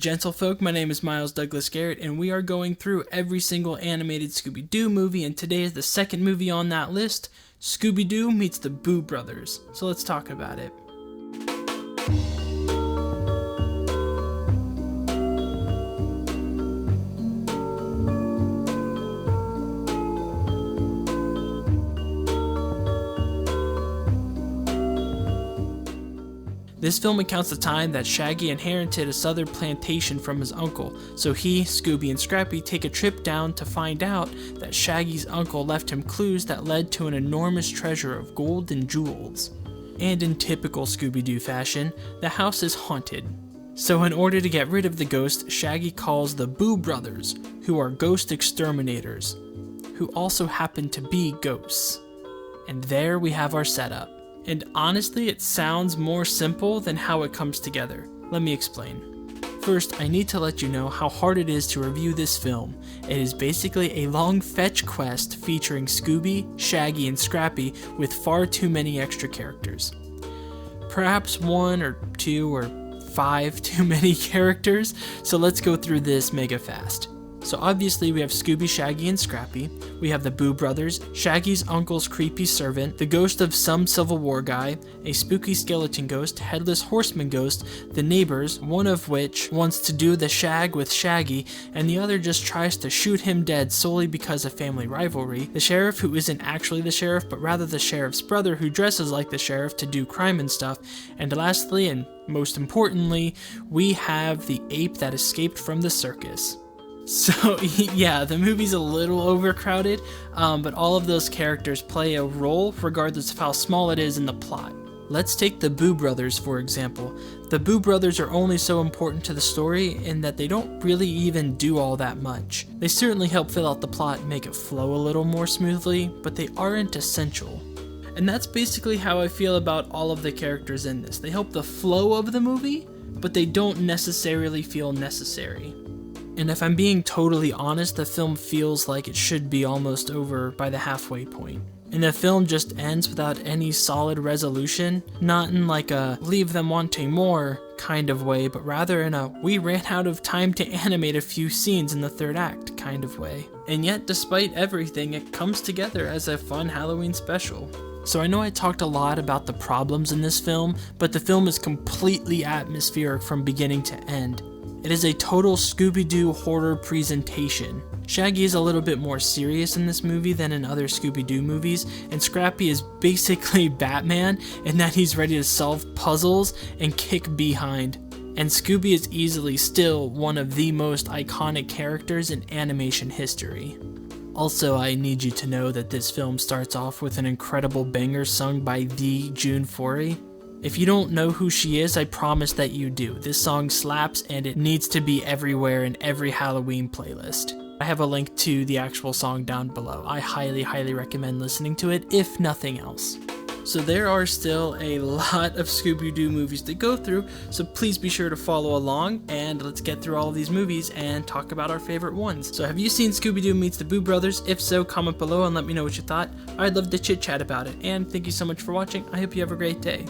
gentlefolk, my name is Miles Douglas Garrett, and we are going through every single animated Scooby-Doo movie, and today is the second movie on that list, Scooby-Doo meets the Boo Brothers. So let's talk about it. This film recounts the time that Shaggy inherited a southern plantation from his uncle, so he, Scooby, and Scrappy take a trip down to find out that Shaggy's uncle left him clues that led to an enormous treasure of gold and jewels. And in typical Scooby-Doo fashion, the house is haunted. So in order to get rid of the ghost, Shaggy calls the Boo Brothers, who are ghost exterminators, who also happen to be ghosts. And there we have our setup. And honestly, it sounds more simple than how it comes together. Let me explain. First, I need to let you know how hard it is to review this film. It is basically a long fetch quest featuring Scooby, Shaggy, and Scrappy with far too many extra characters. Perhaps one or two or five too many characters, so let's go through this mega fast. So obviously we have Scooby, Shaggy, and Scrappy. We have the Boo Brothers, Shaggy's uncle's creepy servant, the ghost of some Civil War guy, a spooky skeleton ghost, headless horseman ghost, the neighbors, one of which wants to do the shag with Shaggy, and the other just tries to shoot him dead solely because of family rivalry, the sheriff who isn't actually the sheriff but rather the sheriff's brother who dresses like the sheriff to do crime and stuff, and lastly, and most importantly, we have the ape that escaped from the circus. So yeah, the movie's a little overcrowded, but all of those characters play a role regardless of how small it is in the plot. Let's take the Boo Brothers for example. The Boo Brothers are only so important to the story in that they don't really even do all that much. They certainly help fill out the plot and make it flow a little more smoothly, but they aren't essential. And that's basically how I feel about all of the characters in this. They help the flow of the movie, but they don't necessarily feel necessary. And if I'm being totally honest, the film feels like it should be almost over by the halfway point. And the film just ends without any solid resolution, not in like a leave them wanting more kind of way, but rather in a we ran out of time to animate a few scenes in the third act kind of way. And yet, despite everything, it comes together as a fun Halloween special. So I know I talked a lot about the problems in this film, but the film is completely atmospheric from beginning to end. It is a total Scooby-Doo horror presentation. Shaggy is a little bit more serious in this movie than in other Scooby-Doo movies, and Scrappy is basically Batman in that he's ready to solve puzzles and kick behind. And Scooby is easily still one of the most iconic characters in animation history. Also, I need you to know that this film starts off with an incredible banger sung by the June Foray. If you don't know who she is, I promise that you do. This song slaps and it needs to be everywhere in every Halloween playlist. I have a link to the actual song down below. I highly recommend listening to it, if nothing else. So there are still a lot of Scooby-Doo movies to go through, so please be sure to follow along, and let's get through all of these movies and talk about our favorite ones. So have you seen Scooby-Doo meets the Boo Brothers? If so, comment below and let me know what you thought. I'd love to chit-chat about it, and thank you so much for watching. I hope you have a great day.